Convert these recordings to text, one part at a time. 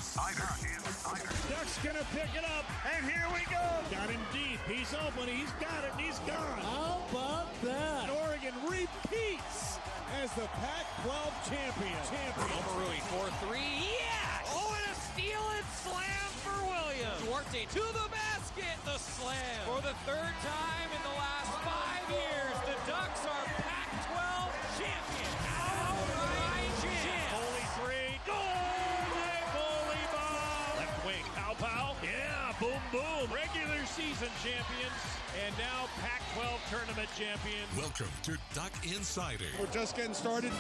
Insider. Duck's gonna pick it up, and here we go. Got him deep. He's open. He's got it. And he's gone. How about that? Oregon repeats as the Pac-12 champion. Omarui for three. Yes! Oh, and a steal and slam for Williams. Duarte to the basket. The slam. For the third time in the last 5 years, the Ducks are Pac-12 champions. Outright champ. Holy three. Goal! Holy ball. Left wing. Pow. Yeah, boom, boom. Regular season champions, and now Pac-12 tournament champions. Welcome to Duck Insider. We're just getting started.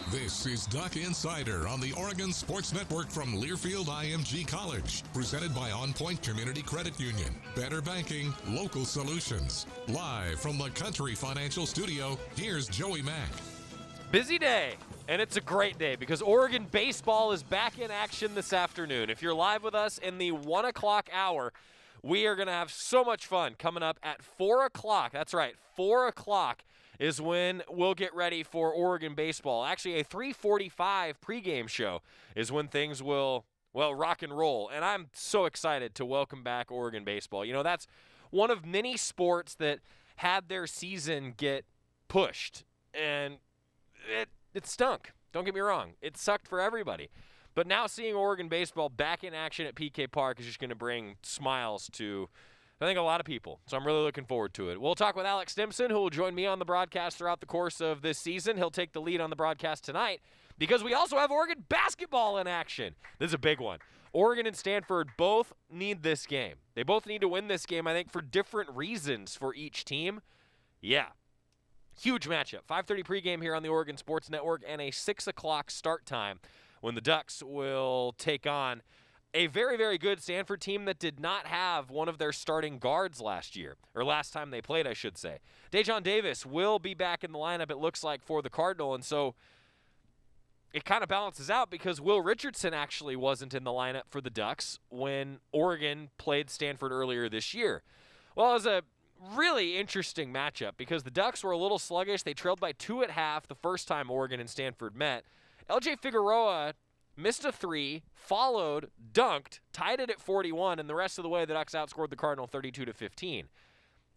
This is Duck Insider on the Oregon Sports Network from Learfield IMG College. Presented by On Point Community Credit Union. Better banking, local solutions. Live from the Country Financial Studio, here's Joey Mack. Busy day, and it's a great day because Oregon baseball is back in action this afternoon. If you're live with us in the 1 o'clock hour, we are going to have so much fun coming up at 4 o'clock. That's right, 4 o'clock is when we'll get ready for Oregon baseball. Actually, a 3:45 pregame show is when things will, rock and roll. And I'm so excited to welcome back Oregon baseball. You know, that's one of many sports that had their season get pushed. And it stunk. Don't get me wrong. It sucked for everybody. But now seeing Oregon baseball back in action at PK Park is just going to bring smiles to, I think, a lot of people. So I'm really looking forward to it. We'll talk with Alex Stimson, who will join me on the broadcast throughout the course of this season. He'll take the lead on the broadcast tonight because we also have Oregon basketball in action. This is a big one. Oregon and Stanford both need this game. They both need to win this game, I think, for different reasons for each team. Yeah. Huge matchup. 5:30 pregame here on the Oregon Sports Network and a 6 o'clock start time when the Ducks will take on a very, very good Stanford team that did not have one of their starting guards last year, or last time they played, I should say. Dejon Davis will be back in the lineup, it looks like, for the Cardinal, and so it kind of balances out because Will Richardson actually wasn't in the lineup for the Ducks when Oregon played Stanford earlier this year. Well, it was a really interesting matchup because the Ducks were a little sluggish. They trailed by 2 at half the first time Oregon and Stanford met. LJ Figueroa missed a three, followed, dunked, tied it at 41, and the rest of the way the Ducks outscored the Cardinal 32-15.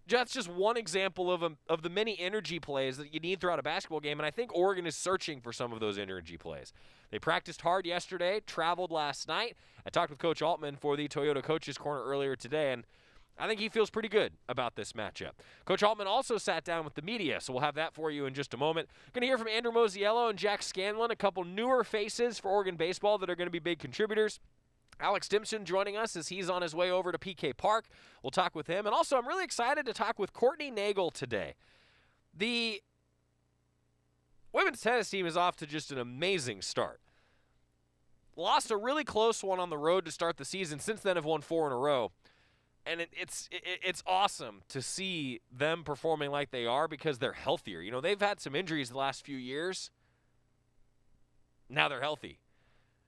That's just one example of the many energy plays that you need throughout a basketball game, and I think Oregon is searching for some of those energy plays. They practiced hard yesterday, traveled last night. I talked with Coach Altman for the Toyota Coaches Corner earlier today, and I think he feels pretty good about this matchup. Coach Altman also sat down with the media, so we'll have that for you in just a moment. Going to hear from Andrew Moziello and Jack Scanlon, a couple newer faces for Oregon baseball that are going to be big contributors. Alex Stimson joining us as he's on his way over to PK Park. We'll talk with him. And also, I'm really excited to talk with Courtney Nagle today. The women's tennis team is off to just an amazing start. Lost a really close one on the road to start the season. Since then, have won 4 in a row. And it's awesome to see them performing like they are because they're healthier. You know, they've had some injuries the last few years. Now they're healthy,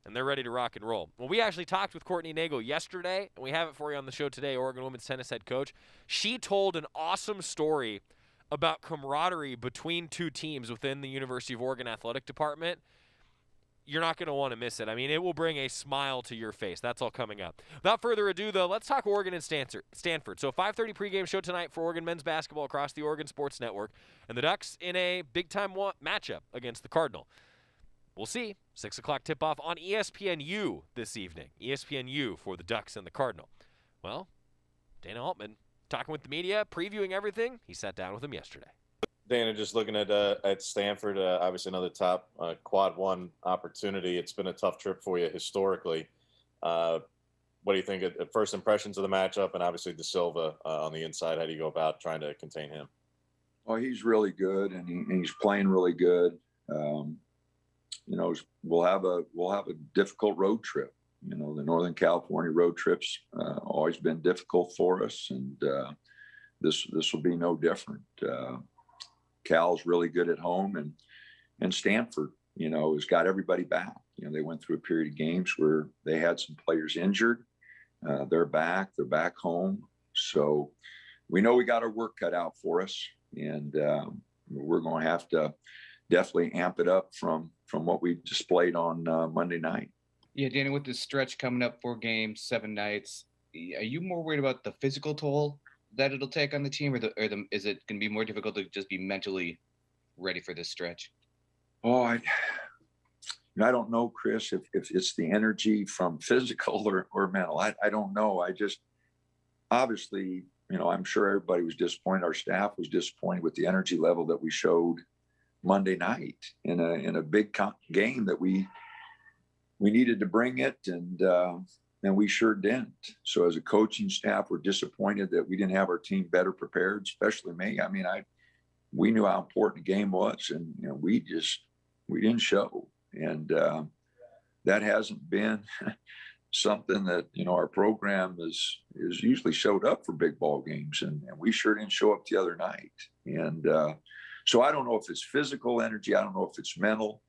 and they're ready to rock and roll. Well, we actually talked with Courtney Nagle yesterday, and we have it for you on the show today, Oregon women's tennis head coach. She told an awesome story about camaraderie between two teams within the University of Oregon athletic department. You're not going to want to miss it. I mean, it will bring a smile to your face. That's all coming up. Without further ado, though, let's talk Oregon and Stanford. So 5:30 pregame show tonight for Oregon men's basketball across the Oregon Sports Network. And the Ducks in a big-time matchup against the Cardinal. We'll see. 6 o'clock tip-off on ESPNU this evening. ESPNU for the Ducks and the Cardinal. Well, Dana Altman talking with the media, previewing everything. He sat down with them yesterday. Dana, just looking at Stanford, obviously another top quad one opportunity. It's been a tough trip for you historically. What do you think at first impressions of the matchup, and obviously De Silva on the inside? How do you go about trying to contain him? Well, he's really good, and he's playing really good. You know, we'll have a difficult road trip. You know, the Northern California road trips always been difficult for us, and this will be no different. Cal's really good at home, and Stanford, you know, has got everybody back. You know, they went through a period of games where they had some players injured. They're back home. So we know we got our work cut out for us, and we're going to have to definitely amp it up from what we displayed on Monday night. Yeah, Danny, with this stretch coming up, 4 games, 7 nights, are you more worried about the physical toll that it'll take on the team, or is it going to be more difficult to just be mentally ready for this stretch? Oh, I don't know, Chris, if it's the energy from physical or mental. I don't know. I just, obviously, I'm sure everybody was disappointed. Our staff was disappointed with the energy level that we showed Monday night in a big game that we needed to bring it, and we sure didn't. So as a coaching staff, we're disappointed that we didn't have our team better prepared, especially me. I mean, we knew how important the game was, and we didn't show. And that hasn't been something that our program is usually showed up for big ball games, and we sure didn't show up the other night. And so I don't know if it's physical energy. I don't know if it's mental.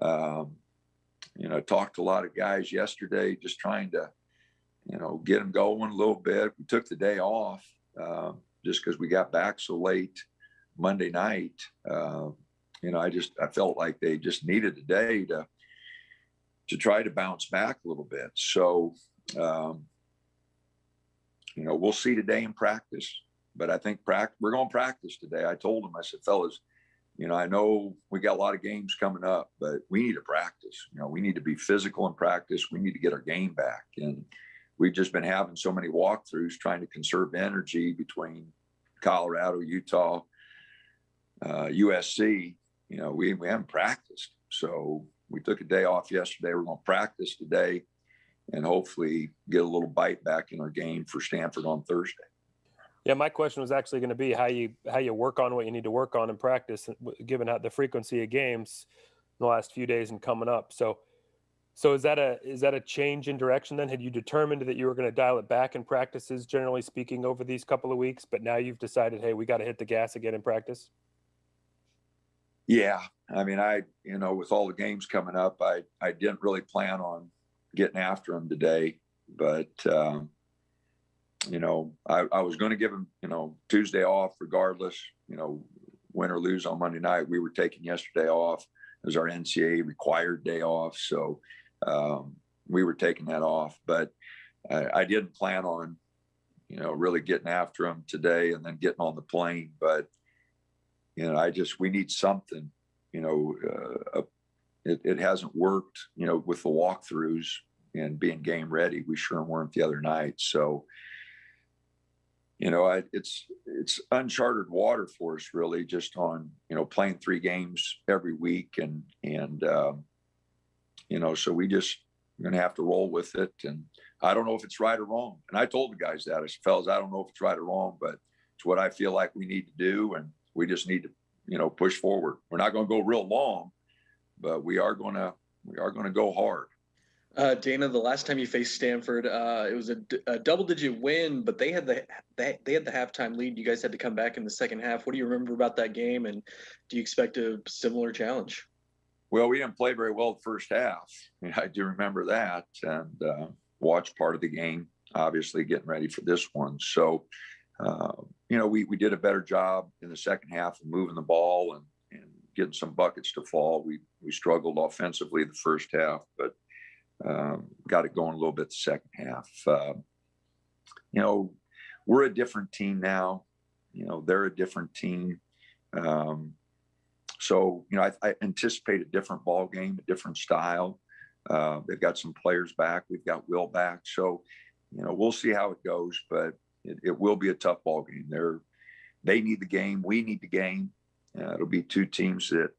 I talked to a lot of guys yesterday, just trying to get them going a little bit. We took the day off just because we got back so late Monday night. I felt like they just needed a day to try to bounce back a little bit. So, we'll see today in practice, but I think we're going to practice today. I told them, I said, fellas, I know we got a lot of games coming up, but we need to practice. We need to be physical in practice. We need to get our game back. And we've just been having so many walkthroughs trying to conserve energy between Colorado, Utah, USC. We haven't practiced. So we took a day off yesterday. We're going to practice today and hopefully get a little bite back in our game for Stanford on Thursday. Yeah, my question was actually going to be how you work on what you need to work on in practice, given the frequency of games in the last few days and coming up. So is that a change in direction then? Had you determined that you were going to dial it back in practices, generally speaking, over these couple of weeks, but now you've decided, hey, we got to hit the gas again in practice? Yeah, I mean, with all the games coming up, I didn't really plan on getting after them today, but I was going to give them, Tuesday off regardless, win or lose on Monday night. We were taking yesterday off. It was our NCAA required day off. So we were taking that off, but I didn't plan on, really getting after them today and then getting on the plane. But, we need something, it hasn't worked, with the walkthroughs and being game ready. We sure weren't the other night. So, it's uncharted water for us, really, just on, playing 3 games every week. And so we're going to have to roll with it. And I don't know if it's right or wrong. And I told the guys that. I said, fellas, I don't know if it's right or wrong, but it's what I feel like we need to do. And we just need to, push forward. We're not going to go real long, but we are going to go hard. Dana, the last time you faced Stanford, it was a double-digit win, but they had the halftime lead. You guys had to come back in the second half. What do you remember about that game, and do you expect a similar challenge? Well, we didn't play very well the first half. I do remember that, and watched part of the game, obviously getting ready for this one. So, we did a better job in the second half of moving the ball and getting some buckets to fall. We struggled offensively the first half, but got it going a little bit the second half. We're a different team now. They're a different team. So, I anticipate a different ball game, a different style. They've got some players back. We've got Will back. So, we'll see how it goes, but it will be a tough ball game. They need the game. We need the game. It'll be 2 teams that,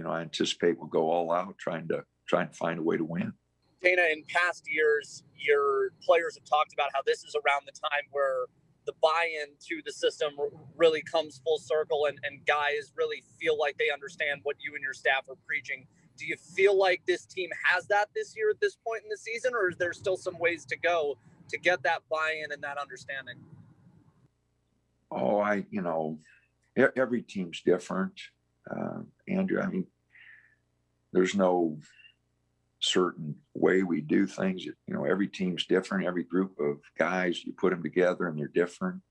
I anticipate will go all out trying to find a way to win. Dana, in past years, your players have talked about how this is around the time where the buy-in to the system really comes full circle and guys really feel like they understand what you and your staff are preaching. Do you feel like this team has that this year at this point in the season, or is there still some ways to go to get that buy-in and that understanding? Oh, every team's different, Andrew. I mean, there's no certain way we do things. Every team's different. Every group of guys, you put them together and they're different.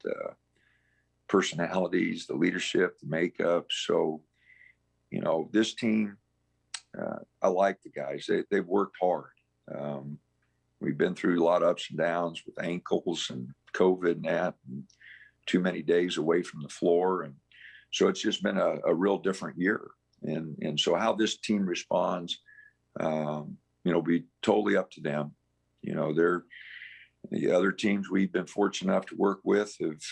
Personalities, the leadership, the makeup. So, this team, I like the guys. They've worked hard. We've been through a lot of ups and downs with ankles and COVID and that, and too many days away from the floor. And so it's just been a real different year. And so how this team responds, be totally up to them. They're the other teams we've been fortunate enough to work with have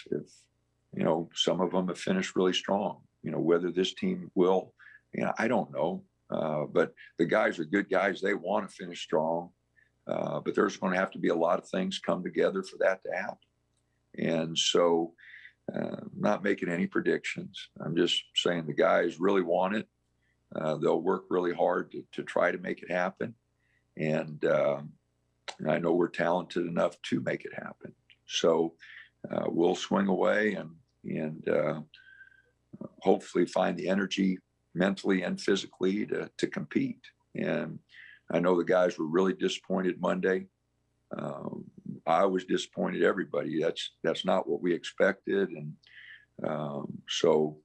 some of them have finished really strong. Whether this team will, I don't know. But the guys are good guys. They want to finish strong. But there's going to have to be a lot of things come together for that to happen. And so not making any predictions. I'm just saying the guys really want it. They'll work really hard to try to make it happen. And I know we're talented enough to make it happen. So we'll swing away and hopefully find the energy mentally and physically to compete. And I know the guys were really disappointed Monday. I was disappointed. Everybody. That's not what we expected. And so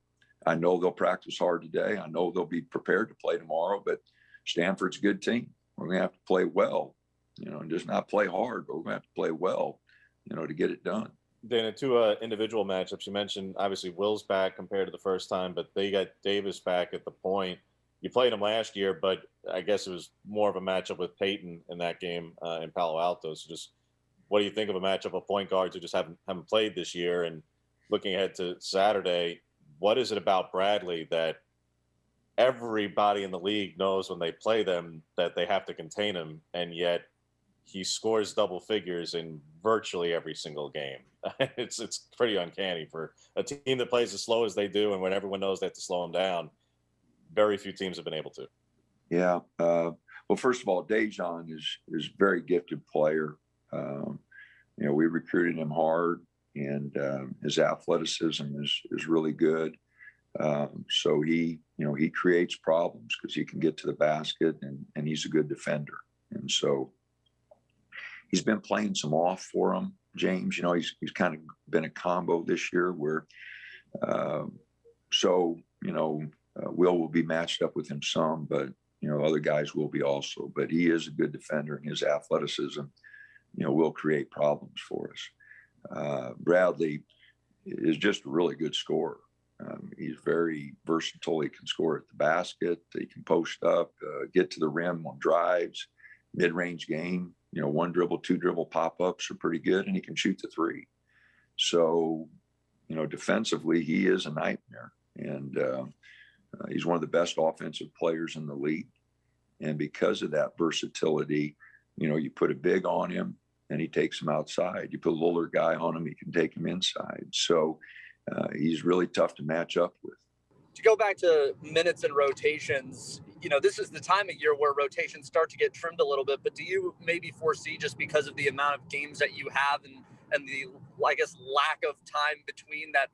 I know they'll practice hard today. I know they'll be prepared to play tomorrow, but Stanford's a good team. We're going to have to play well, and just not play hard, but we're going to have to play well, to get it done. Dana, two individual matchups. You mentioned obviously Will's back compared to the first time, but they got Davis back at the point. You played him last year, but I guess it was more of a matchup with Peyton in that game in Palo Alto. So just what do you think of a matchup of point guards who just haven't played this year? And looking ahead to Saturday, what is it about Bradley that everybody in the league knows when they play them that they have to contain him, and yet he scores double figures in virtually every single game? It's pretty uncanny for a team that plays as slow as they do, and when everyone knows they have to slow him down. Very few teams have been able to. Yeah. Well, first of all, Dejan is a very gifted player. We recruited him hard, and his athleticism is really good. So he creates problems because he can get to the basket, and he's a good defender. And so he's been playing some off for him, James. He's kind of been a combo this year where, Will be matched up with him some, but, other guys will be also. But he is a good defender, and his athleticism, will create problems for us. Bradley is just a really good scorer. He's very versatile. He can score at the basket. He can post up, get to the rim on drives, mid-range game. One dribble, two dribble pop-ups are pretty good, and he can shoot the three. So, defensively, he is a nightmare. And he's one of the best offensive players in the league. And because of that versatility, you put a big on him and he takes him outside. You put a littler guy on him, he can take him inside. So he's really tough to match up with. To go back to minutes and rotations, this is the time of year where rotations start to get trimmed a little bit, but do you maybe foresee, just because of the amount of games that you have and the, I guess, lack of time between that,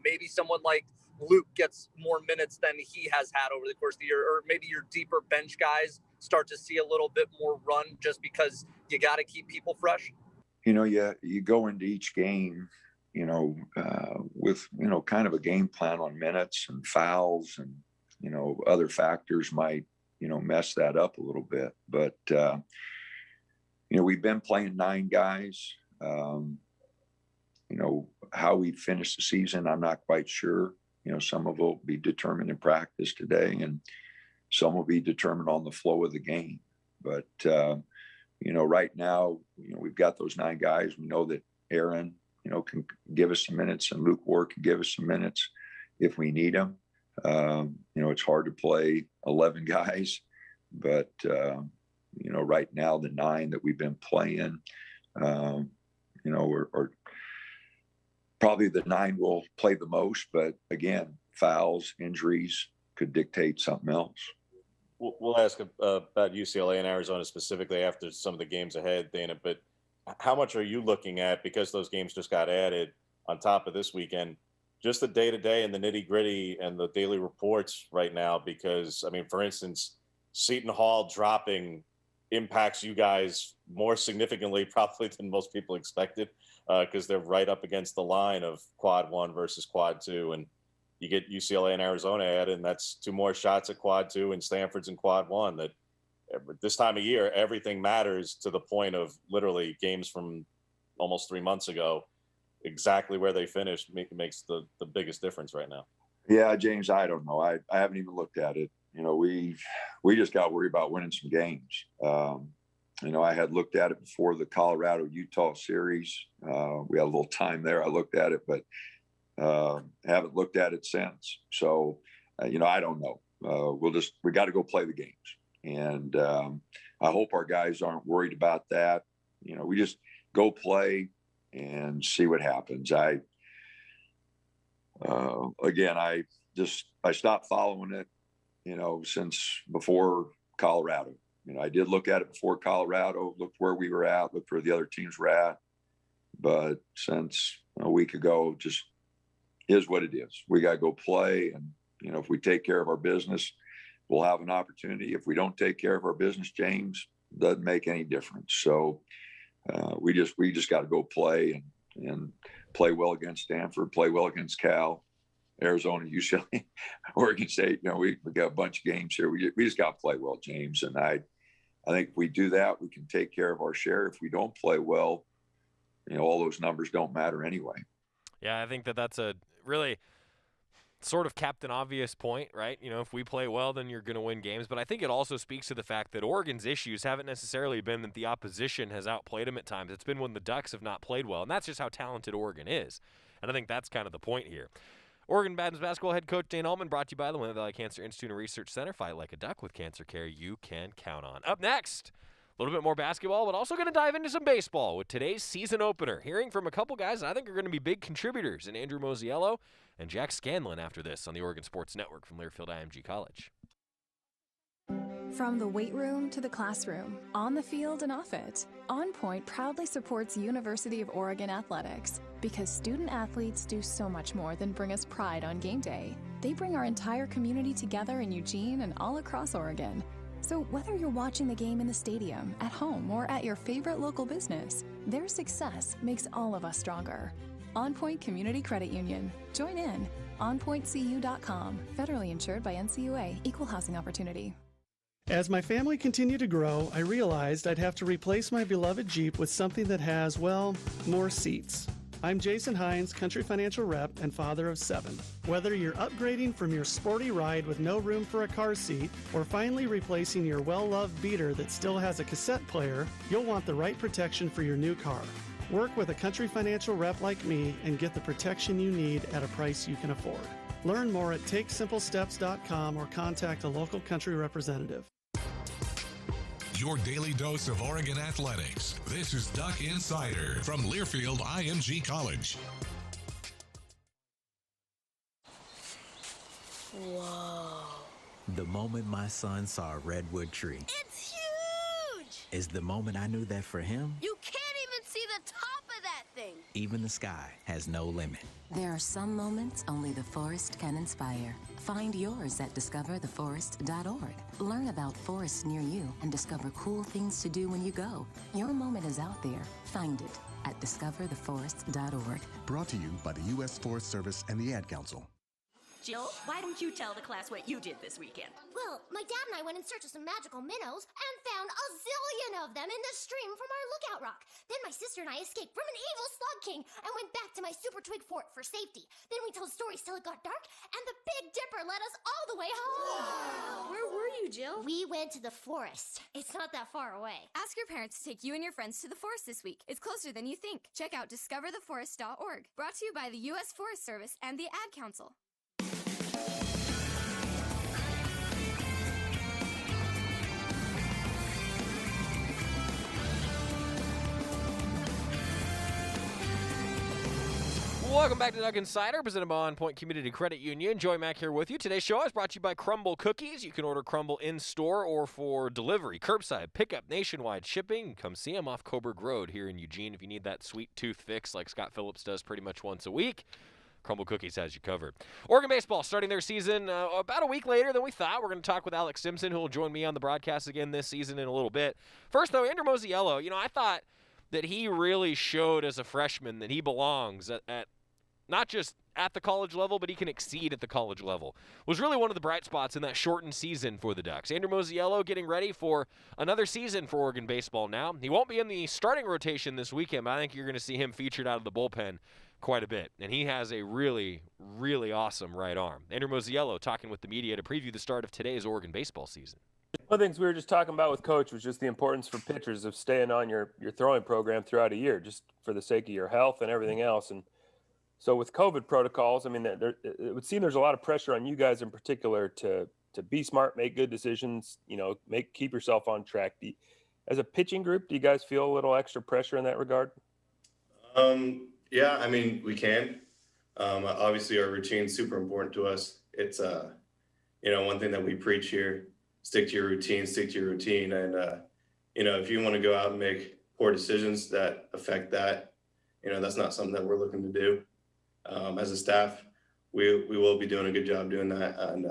maybe someone like Luke gets more minutes than he has had over the course of the year, or maybe your deeper bench guys start to see a little bit more run just because you got to keep people fresh? You go into each game, with, kind of a game plan on minutes and fouls, and, other factors might, mess that up a little bit. But, we've been playing 9 guys. How we finish the season, I'm not quite sure. Some of it will be determined in practice today, and some will be determined on the flow of the game. But, right now, we've got those 9 guys. We know that Aaron, can give us some minutes, and Luke Ward can give us some minutes if we need them. It's hard to play 11 guys, but, right now the 9 that we've been playing, or probably the 9 will play the most, but again, fouls, injuries could dictate something else. We'll ask about UCLA and Arizona specifically after some of the games ahead, Dana, but how much are you looking at, because those games just got added on top of this weekend, just the day-to-day and the nitty-gritty and the daily reports right now? Because, for instance, Seton Hall dropping impacts you guys more significantly probably than most people expected, because they're right up against the line of quad 1 versus quad 2. And you get UCLA and Arizona added, and that's 2 more shots at quad 2 and Stanford's in quad 1. That this time of year, everything matters to the point of literally games from almost 3 months ago. Exactly where they finished makes the biggest difference right now. Yeah, James, I don't know. I haven't even looked at it. We just got worried about winning some games. I had looked at it before the Colorado-Utah series. We had a little time there. I looked at it, but haven't looked at it since. So, I don't know. We got to go play the games. And I hope our guys aren't worried about that. We just go play and see what happens. I stopped following it, since before Colorado. I did look at it before Colorado, looked where we were at, looked where the other teams were at. But since a week ago, just is what it is. We got to go play. And, if we take care of our business, we'll have an opportunity. If we don't take care of our business, James, doesn't make any difference. So we just got to go play and play well against Stanford, play well against Cal, Arizona, UCLA, Oregon State. We got a bunch of games here. We just got to play well, James. And I think if we do that, we can take care of our share. If we don't play well, all those numbers don't matter anyway. Yeah, I think that's a really sort of Captain Obvious point, right? If we play well, then you're going to win games. But I think it also speaks to the fact that Oregon's issues haven't necessarily been that the opposition has outplayed them at times. It's been when the Ducks have not played well, and that's just how talented Oregon is. And I think that's kind of the point here. Oregon men's basketball head coach Dane Altman, brought to you by the Winter Valley Cancer Institute and Research Center. Fight like a duck with cancer care you can count on. Up next, a little bit more basketball, but also going to dive into some baseball with today's season opener. Hearing from a couple guys that I think are going to be big contributors in Andrew Moziello and Jack Scanlon after this on the Oregon Sports Network from Learfield IMG College. From the weight room to the classroom, on the field and off it, On Point proudly supports University of Oregon athletics because student athletes do so much more than bring us pride on game day. They bring our entire community together in Eugene and all across Oregon. So whether you're watching the game in the stadium, at home, or at your favorite local business, their success makes all of us stronger. On Point Community Credit Union. Join in. OnPointCU.com. Federally insured by NCUA. Equal housing opportunity. As my family continued to grow, I realized I'd have to replace my beloved Jeep with something that has, well, more seats. I'm Jason Hines, Country Financial Rep and father of 7. Whether you're upgrading from your sporty ride with no room for a car seat or finally replacing your well-loved beater that still has a cassette player, you'll want the right protection for your new car. Work with a Country Financial Rep like me and get the protection you need at a price you can afford. Learn more at TakeSimpleSteps.com or contact a local Country representative. Your daily dose of Oregon athletics. This is Duck Insider from Learfield IMG College. Whoa. The moment my son saw a redwood tree. It's huge! Is the moment I knew that for him, You can't even see the top of that thing. even the sky has no limit. There are some moments only the forest can inspire. Find yours at discovertheforest.org. Learn about forests near you and discover cool things to do when you go. Your moment is out there. Find it at discovertheforest.org. Brought to you by the U.S. Forest Service and the Ad Council. Jill, why don't you tell the class what you did this weekend? Well, my dad and I went in search of some magical minnows and found a zillion of them in the stream from our lookout rock. Then my sister and I escaped from an evil slug king and went back to my super twig fort for safety. Then we told stories till it got dark, and the Big Dipper led us all the way home. Wow. Where were you, Jill? We went to the forest. It's not that far away. Ask your parents to take you and your friends to the forest this week. It's closer than you think. Check out discovertheforest.org. Brought to you by the U.S. Forest Service and the Ad Council. Welcome back to Duck Insider, presented by On Point Community Credit Union. Joey Mack here with you. Today's show is brought to you by Crumble Cookies. You can order Crumble in-store or for delivery, curbside, pickup, nationwide shipping. Come see them off Coburg Road here in Eugene if you need that sweet tooth fix like Scott Phillips does pretty much once a week. Crumble Cookies has you covered. Oregon baseball starting their season about a week later than we thought. We're going to talk with Alex Simpson, who will join me on the broadcast again this season in a little bit. First, though, Andrew Moziello, I thought that he really showed as a freshman that he belongs at not just at the college level, but he can exceed at the college level. Was really one of the bright spots in that shortened season for the Ducks. Andrew Moziello getting ready for another season for Oregon baseball now. He won't be in the starting rotation this weekend, but I think you're going to see him featured out of the bullpen quite a bit. And he has a really, really awesome right arm. Andrew Moziello talking with the media to preview the start of today's Oregon baseball season. One of the things we were just talking about with Coach was just the importance for pitchers of staying on your throwing program throughout a year, just for the sake of your health and everything else. And so with COVID protocols, I mean, it would seem there's a lot of pressure on you guys in particular to be smart, make good decisions, keep yourself on track. As a pitching group, do you guys feel a little extra pressure in that regard? Yeah, I mean, we can. Obviously, our routine is super important to us. It's, one thing that we preach here. Stick to your routine. And, if you want to go out and make poor decisions that affect that, that's not something that we're looking to do. As a staff, we will be doing a good job doing that and,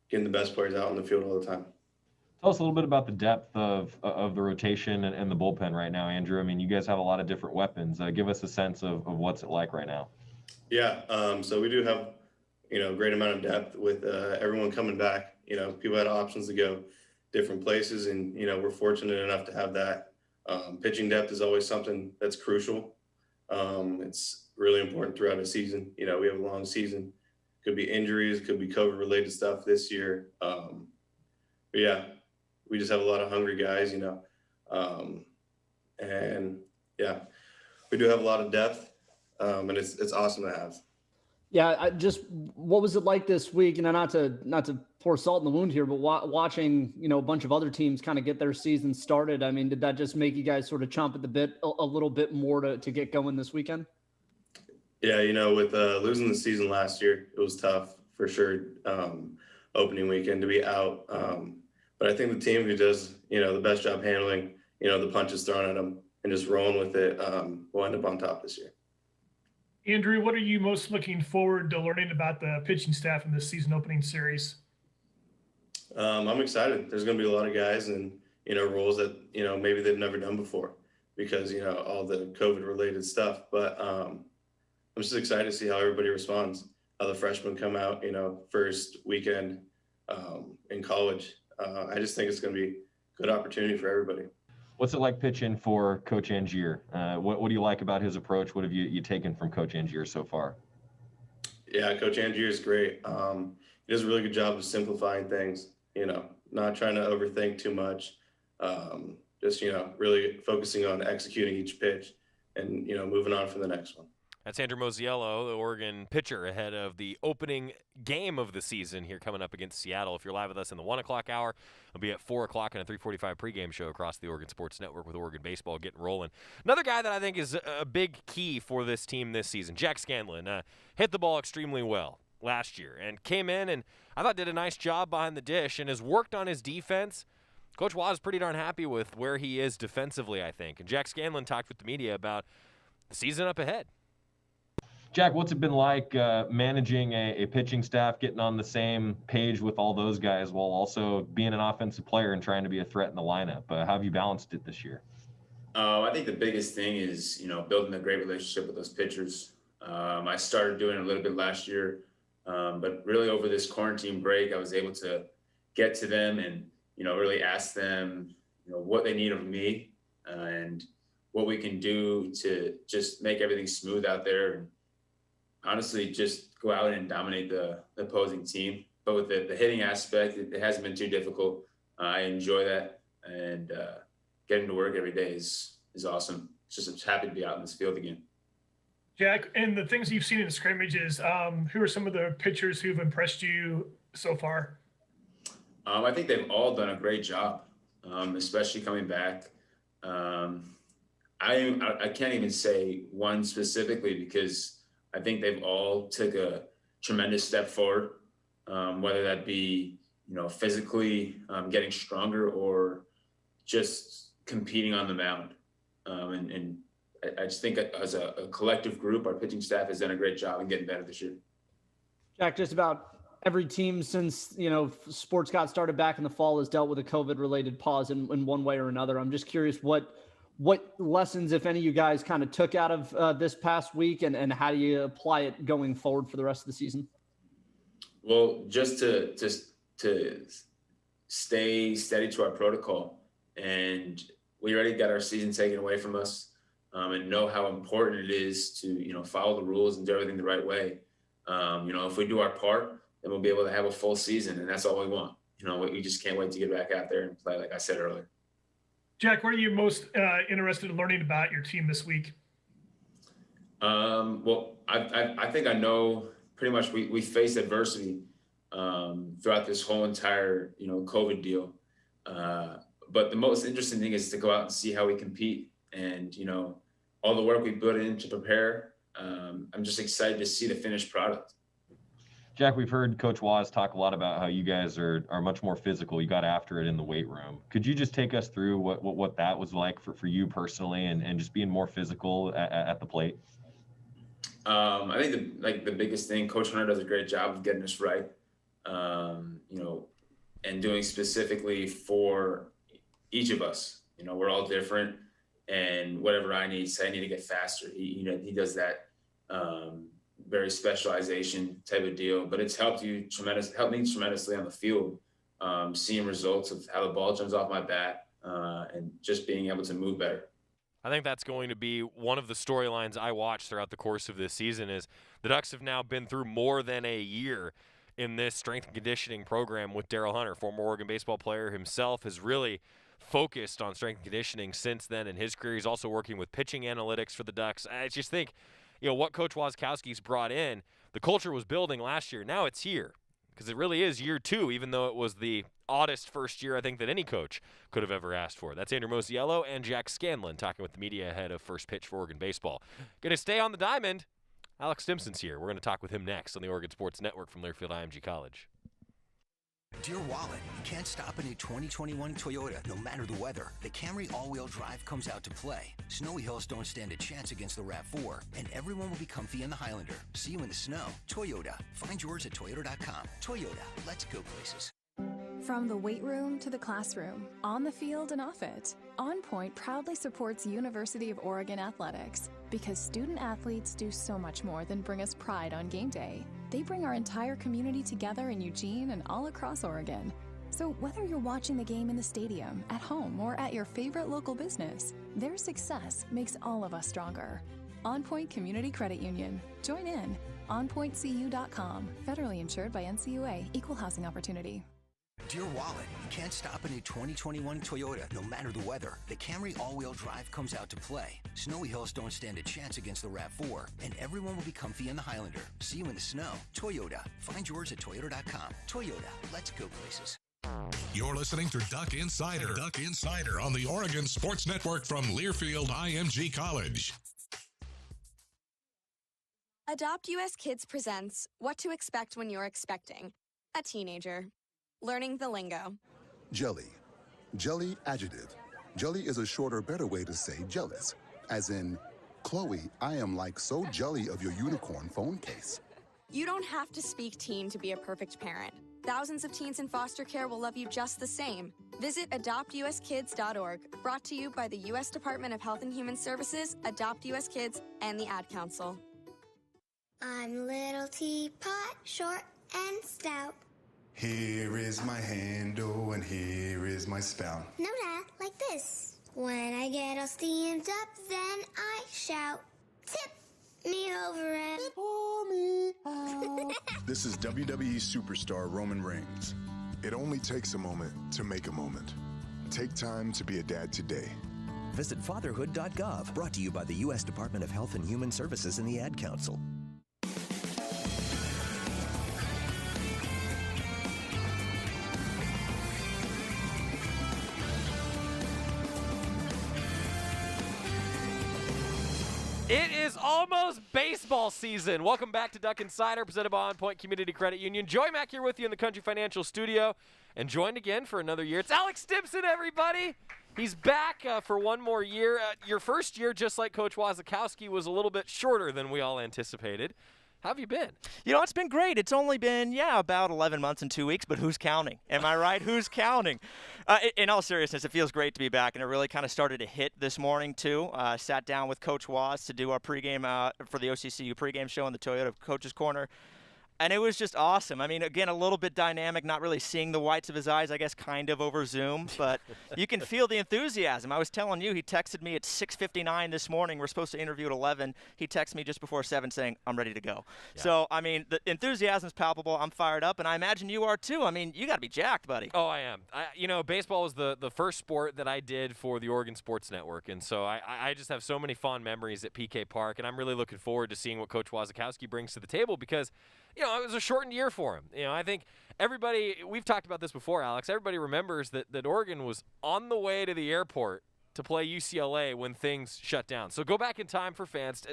getting the best players out on the field all the time. Tell us a little bit about the depth of the rotation and the bullpen right now, Andrew. I mean, you guys have a lot of different weapons. Give us a sense of what's it like right now. Yeah, so we do have, a great amount of depth with everyone coming back. People had options to go different places, and, we're fortunate enough to have that. Pitching depth is always something that's crucial. It's really important throughout a season. We have a long season. Could be injuries, could be COVID-related stuff this year. But yeah, we just have a lot of hungry guys, and yeah, we do have a lot of depth, and it's awesome to have. Yeah, what was it like this week? Not to pour salt in the wound here, but watching, a bunch of other teams kind of get their season started. I mean, did that just make you guys sort of chomp at the bit a little bit more to get going this weekend? Yeah, with losing the season last year, it was tough for sure. Opening weekend to be out. But I think the team who does, the best job handling, the punches thrown at them and just rolling with it will end up on top this year. Andrew, what are you most looking forward to learning about the pitching staff in this season opening series? I'm excited. There's going to be a lot of guys and, roles that, maybe they've never done before because, all the COVID-related stuff. But I'm just excited to see how everybody responds, how the freshmen come out, first weekend in college. I just think it's going to be a good opportunity for everybody. What's it like pitching for Coach Angier? What do you like about his approach? What have you taken from Coach Angier so far? Yeah, Coach Angier is great. He does a really good job of simplifying things, not trying to overthink too much. Just, really focusing on executing each pitch and, moving on for the next one. That's Andrew Moziello, the Oregon pitcher, ahead of the opening game of the season here coming up against Seattle. If you're live with us in the 1 o'clock hour, it'll be at 4 o'clock and a 3:45 pregame show across the Oregon Sports Network with Oregon baseball getting rolling. Another guy that I think is a big key for this team this season, Jack Scanlon, hit the ball extremely well last year and came in and I thought did a nice job behind the dish and has worked on his defense. Coach Waugh is pretty darn happy with where he is defensively, I think. And Jack Scanlon talked with the media about the season up ahead. Jack, what's it been like managing a pitching staff, getting on the same page with all those guys while also being an offensive player and trying to be a threat in the lineup? How have you balanced it this year? I think the biggest thing is, building a great relationship with those pitchers. I started doing it a little bit last year, but really over this quarantine break, I was able to get to them and, really ask them, what they need of me and what we can do to just make everything smooth out there. And honestly, just go out and dominate the opposing team. But with the hitting aspect, it hasn't been too difficult. I enjoy that, and getting to work every day is awesome. I'm just happy to be out in this field again. Jack, and the things you've seen in the scrimmages, who are some of the pitchers who've impressed you so far? I think they've all done a great job, especially coming back. I can't even say one specifically because I think they've all took a tremendous step forward, whether that be, physically getting stronger or just competing on the mound. And I just think as a collective group, our pitching staff has done a great job in getting better this year. Jack, just about every team since, sports got started back in the fall has dealt with a COVID-related pause in one way or another. I'm just curious what what lessons, if any, you guys kind of took out of this past week, and how do you apply it going forward for the rest of the season? Well, just to stay steady to our protocol, and we already got our season taken away from us, and know how important it is to follow the rules and do everything the right way. If we do our part, then we'll be able to have a full season, and that's all we want. We just can't wait to get back out there and play, like I said earlier. Jack, what are you most interested in learning about your team this week? Well, I think I know pretty much we faced adversity throughout this whole entire COVID deal. But the most interesting thing is to go out and see how we compete, and all the work we put in to prepare. I'm just excited to see the finished product. Jack, we've heard Coach Waz talk a lot about how you guys are much more physical. You got after it in the weight room. Could you just take us through what that was like for you personally, and just being more physical at the plate? I think the biggest thing, Coach Hunter does a great job of getting us right, and doing specifically for each of us. We're all different, and whatever I need, say I need to get faster. He does that very specialization type of deal, but it's helped me tremendously on the field, seeing results of how the ball jumps off my bat, and just being able to move better. I think that's going to be one of the storylines I watch throughout the course of this season. Is the Ducks have now been through more than a year in this strength and conditioning program with Daryl Hunter, former Oregon baseball player himself, has really focused on strength and conditioning since then in his career. He's also working with pitching analytics for the Ducks. I just think, what Coach Wazkowski's brought in, the culture was building last year. Now it's here, because it really is year 2, even though it was the oddest first year I think that any coach could have ever asked for. That's Andrew Moziello and Jack Scanlon talking with the media ahead of first pitch for Oregon baseball. Going to stay on the diamond. Alex Stimson's here. We're going to talk with him next on the Oregon Sports Network from Learfield IMG College. Dear Wallet, you can't stop a new 2021 Toyota no matter the weather. The Camry all-wheel drive comes out to play. Snowy hills don't stand a chance against the RAV4, and everyone will be comfy in the Highlander. See you in the snow. Toyota. Find yours at toyota.com. Toyota. Let's go places. From the weight room to the classroom, on the field and off it, On Point proudly supports University of Oregon athletics, because student athletes do so much more than bring us pride on game day. They bring our entire community together in Eugene and all across Oregon. So whether you're watching the game in the stadium, at home, or at your favorite local business, their success makes all of us stronger. On Point Community Credit Union. Join in. OnPointCU.com. Federally insured by NCUA. Equal housing opportunity. Dear Wallet, you can't stop a new 2021 Toyota no matter the weather. The Camry all-wheel drive comes out to play. Snowy hills don't stand a chance against the RAV4, and everyone will be comfy in the Highlander. See you in the snow. Toyota. Find yours at toyota.com. Toyota. Let's go places. You're listening to Duck Insider. Duck Insider on the Oregon Sports Network from Learfield IMG College. Adopt US Kids presents What to Expect When You're Expecting a Teenager. Learning the lingo. Jelly. Jelly adjective. Jelly is a shorter, better way to say jealous. As in, Chloe, I am like so jelly of your unicorn phone case. You don't have to speak teen to be a perfect parent. Thousands of teens in foster care will love you just the same. Visit adoptuskids.org. Brought to you by the U.S. Department of Health and Human Services, Adopt US Kids, and the Ad Council. I'm little teapot, short and stout. Here is my handle and here is my spout. No, Dad, like this. When I get all steamed up, then I shout, tip me over and pour me out. This is WWE superstar Roman Reigns. It only takes a moment to make a moment. Take time to be a dad today. Visit fatherhood.gov. Brought to you by the U.S. Department of Health and Human Services and the Ad Council. It is almost baseball season. Welcome back to Duck Insider, presented by On Point Community Credit Union. Joy Mack here with you in the Country Financial Studio, and joined again for another year. It's Alex Stimson, everybody. He's back for one more year. Your first year, just like Coach Wazakowski, was a little bit shorter than we all anticipated. How have you been? It's been great. It's only been, about 11 months and 2 weeks, but who's counting? Am I right? Who's counting? In all seriousness, it feels great to be back, and it really kind of started to hit this morning, too. Sat down with Coach Waz to do our pregame for the OCCU pregame show in the Toyota Coach's Corner. And it was just awesome. I mean, again, a little bit dynamic, not really seeing the whites of his eyes, I guess, kind of over Zoom. But you can feel the enthusiasm. I was telling you, he texted me at 6:59 this morning. We're supposed to interview at 11. He texted me just before 7 saying, I'm ready to go. Yeah. So, I mean, the enthusiasm's palpable. I'm fired up, and I imagine you are too. I mean, you got to be jacked, buddy. Oh, I am. Baseball was the first sport that I did for the Oregon Sports Network. And so I just have so many fond memories at PK Park, and I'm really looking forward to seeing what Coach Wazakowski brings to the table because – it was a shortened year for him. I think everybody – we've talked about this before, Alex. Everybody remembers that Oregon was on the way to the airport to play UCLA when things shut down. So go back in time for fans,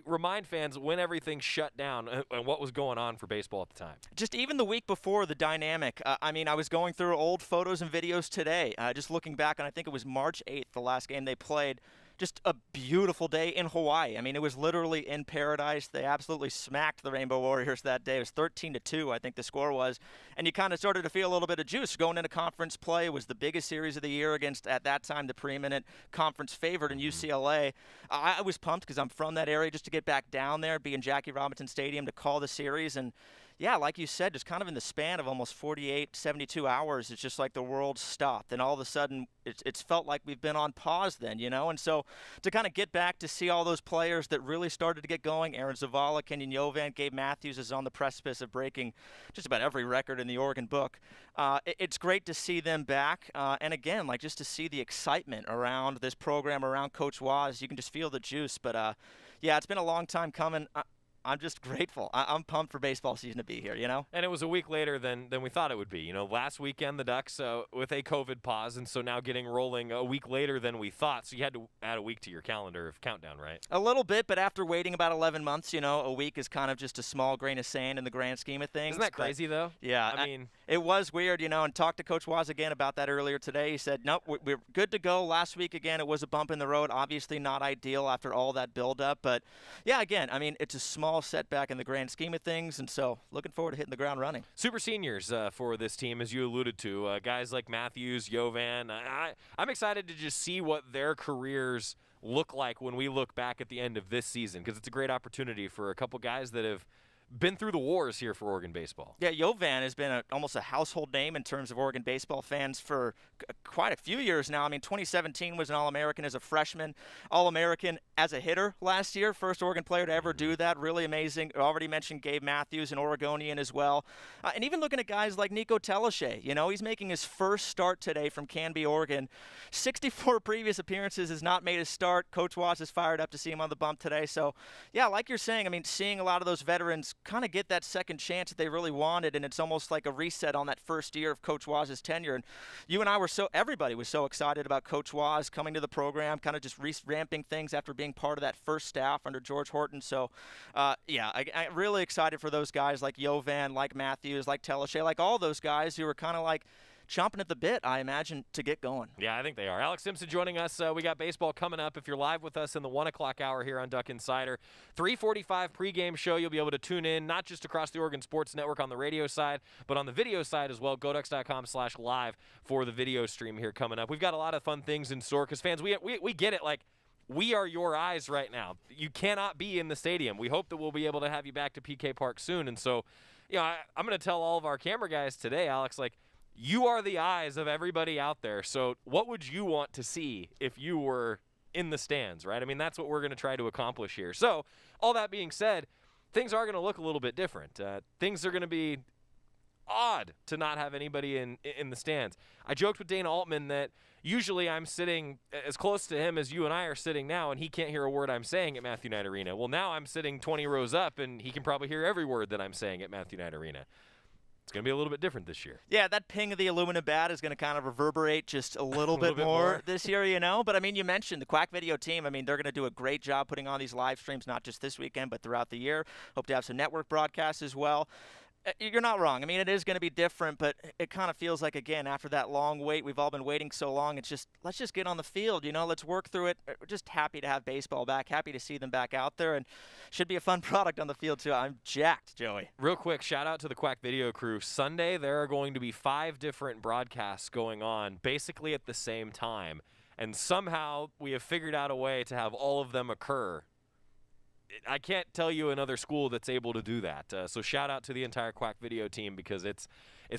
remind fans when everything shut down and what was going on for baseball at the time. Just even the week before, the dynamic. I was going through old photos and videos today, just looking back, and I think it was March 8th, the last game they played. Just a beautiful day in Hawaii. I mean, it was literally in paradise. They absolutely smacked the Rainbow Warriors that day. It was 13-2, I think the score was. And you kind of started to feel a little bit of juice going into conference play. It was the biggest series of the year against, at that time, the preeminent conference favorite in UCLA. I was pumped because I'm from that area just to get back down there, be in Jackie Robinson Stadium to call the series. And yeah, like you said, just kind of in the span of almost 48, 72 hours, it's just like the world stopped. And all of a sudden, it's felt like we've been on pause then, And so to kind of get back to see all those players that really started to get going, Aaron Zavala, Kenyon Yovan, Gabe Matthews is on the precipice of breaking just about every record in the Oregon book. It's great to see them back. And again, just to see the excitement around this program, around Coach Waz, you can just feel the juice. But it's been a long time coming. I'm just grateful. I'm pumped for baseball season to be here, And it was a week later than we thought it would be. Last weekend the Ducks with a COVID pause, and so now getting rolling a week later than we thought. So you had to add a week to your calendar of countdown, right? A little bit, but after waiting about 11 months, a week is kind of just a small grain of sand in the grand scheme of things. Isn't that crazy, though? Yeah. I mean, it was weird, and talked to Coach Waz again about that earlier today. He said, nope, we're good to go. Last week, again, it was a bump in the road. Obviously not ideal after all that buildup. But, yeah, again, it's a small setback in the grand scheme of things, and so looking forward to hitting the ground running. Super seniors for this team, as you alluded to, guys like Matthews, Yovan. I'm excited to just see what their careers look like when we look back at the end of this season, because it's a great opportunity for a couple guys that have been through the wars here for Oregon baseball. Yeah, Yovan has been almost a household name in terms of Oregon baseball fans for quite a few years now. 2017 was an All-American as a freshman, All-American as a hitter last year, first Oregon player to ever do that. Really amazing. I already mentioned Gabe Matthews, an Oregonian as well. And even looking at guys like Nico Teleshay, he's making his first start today from Canby, Oregon. 64 previous appearances, has not made a start. Coach Watts is fired up to see him on the bump today. So, yeah, like you're saying, seeing a lot of those veterans kind of get that second chance that they really wanted, and it's almost like a reset on that first year of Coach Waz's tenure. And you and I everybody was so excited about Coach Waz coming to the program, kind of just ramping things after being part of that first staff under George Horton. So, I'm really excited for those guys like Yovan, like Matthews, like Teleshay, like all those guys who are kind of like chomping at the bit, I imagine, to get going. Yeah, I think they are. Alex Simpson joining us. We got baseball coming up. If you're live with us in the 1 o'clock hour here on Duck Insider, 3:45 pregame show. You'll be able to tune in, not just across the Oregon Sports Network on the radio side, but on the video side as well. GoDucks.com/live for the video stream here coming up. We've got a lot of fun things in store because fans, we get it. Like, we are your eyes right now. You cannot be in the stadium. We hope that we'll be able to have you back to PK Park soon. And so, I'm going to tell all of our camera guys today, Alex, you are the eyes of everybody out there. So what would you want to see if you were in the stands, right? That's what we're going to try to accomplish here. So all that being said, things are going to look a little bit different. Things are going to be odd to not have anybody in the stands. I joked with Dana Altman that usually I'm sitting as close to him as you and I are sitting now, and he can't hear a word I'm saying at Matthew Knight Arena. Well, now I'm sitting 20 rows up, and he can probably hear every word that I'm saying at Matthew Knight Arena. It's going to be a little bit different this year. Yeah, that ping of the aluminum bat is going to kind of reverberate just a little bit more this year, But, you mentioned the Quack Video team. They're going to do a great job putting on these live streams, not just this weekend, but throughout the year. Hope to have some network broadcasts as well. You're not wrong. I mean, it is going to be different, but it kind of feels like, again, after that long wait, we've all been waiting so long, it's just, let's just get on the field, let's work through it. We're just happy to have baseball back, happy to see them back out there, and should be a fun product on the field, too. I'm jacked, Joey. Real quick, shout out to the Quack Video crew. Sunday, there are going to be 5 different broadcasts going on, basically at the same time, and somehow we have figured out a way to have all of them occur. I can't tell you another school that's able to do that. So shout out to the entire Quack Video team because it's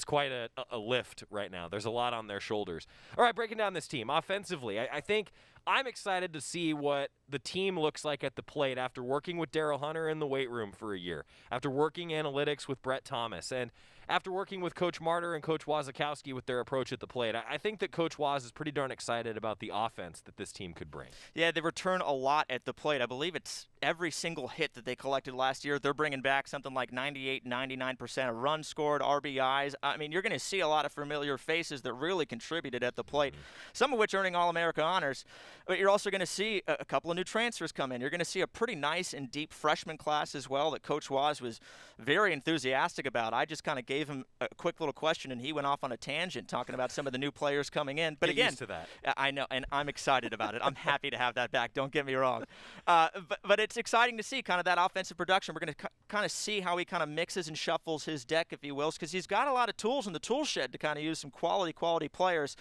quite a lift right now. There's a lot on their shoulders. All right, breaking down this team. Offensively, I think I'm excited to see what the team looks like at the plate after working with Daryl Hunter in the weight room for a year, after working analytics with Brett Thomas, and after working with Coach Martyr and Coach Wazakowski with their approach at the plate. I think that Coach Waz is pretty darn excited about the offense that this team could bring. Yeah, they return a lot at the plate. I believe it's every single hit that they collected last year, they're bringing back something like 98, 99% of runs scored, RBIs. I mean, you're going to see a lot of familiar faces that really contributed at the plate, some of which earning All-America honors. But you're also going to see a couple of new transfers come in. You're going to see a pretty nice and deep freshman class as well that Coach Waz was very enthusiastic about. I just kind of gave him a quick little question, and he went off on a tangent talking about some of the new players coming in. But Get again, used to that. I know, and I'm excited about it. I'm happy to have that back. Don't get me wrong. But it's exciting to see kind of that offensive production. We're going to kind of see how he kind of mixes and shuffles his deck, if you will, because he's got a lot of tools in the tool shed to kind of use some quality players.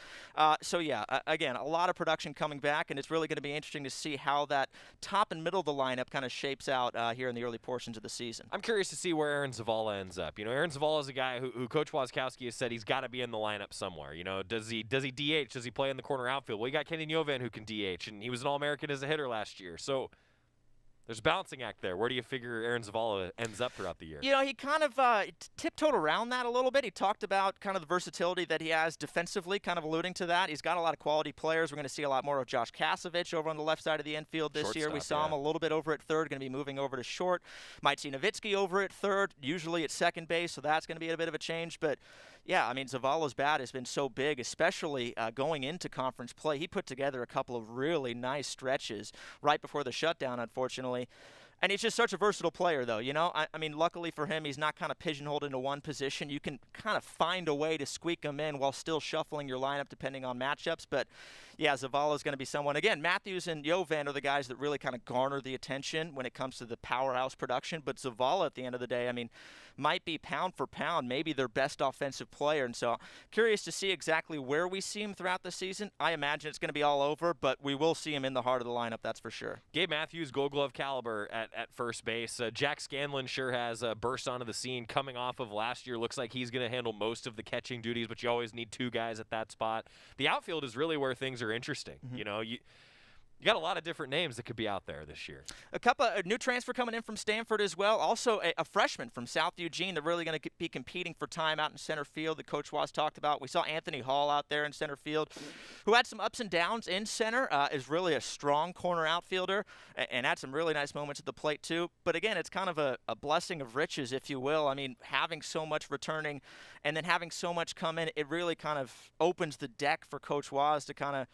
So, yeah, again, a lot of production coming back, and it's really going to be interesting to see how that top and middle of the lineup kind of shapes out here in the early portions of the season. I'm curious to see where Aaron Zavala ends up. Aaron Zavala is a guy who Coach Wazkowski has said he's got to be in the lineup somewhere. Does he DH? Does he play in the corner outfield? Well, you got Kenny Jovan who can DH, and he was an All-American as a hitter last year. So there's a balancing act there. Where do you figure Aaron Zavala ends up throughout the year? He kind of tiptoed around that a little bit. He talked about kind of the versatility that he has defensively, kind of alluding to that. He's got a lot of quality players. We're going to see a lot more of Josh Kasovich over on the left side of the infield this year. We saw him a little bit over at third, going to be moving over to short. Might see Nowitzki over at third, usually at second base, so that's going to be a bit of a change. But, yeah, I mean, Zavala's bat has been so big, especially going into conference play. He put together a couple of really nice stretches right before the shutdown, unfortunately. And he's just such a versatile player, though. I mean, luckily for him, he's not kind of pigeonholed into one position. You can kind of find a way to squeak him in while still shuffling your lineup depending on matchups. But, yeah, Zavala's going to be someone. Again, Matthews and Jovan are the guys that really kind of garner the attention when it comes to the powerhouse production. But Zavala, at the end of the day, I mean, might be pound for pound, maybe their best offensive player. And so curious to see exactly where we see him throughout the season. I imagine it's going to be all over, but we will see him in the heart of the lineup, that's for sure. Gabe Matthews, Gold Glove caliber at first base. Jack Scanlon sure has burst onto the scene coming off of last year. Looks like he's going to handle most of the catching duties, but you always need 2 guys at that spot. The outfield is really where things are interesting. You got a lot of different names that could be out there this year. A new transfer coming in from Stanford as well. Also a freshman from South Eugene. They're really going to be competing for time out in center field that Coach Waz talked about. We saw Anthony Hall out there in center field, who had some ups and downs in center, is really a strong corner outfielder and had some really nice moments at the plate too. But again, it's kind of a blessing of riches, if you will. I mean, having so much returning and then having so much come in, it really kind of opens the deck for Coach Waz to kind of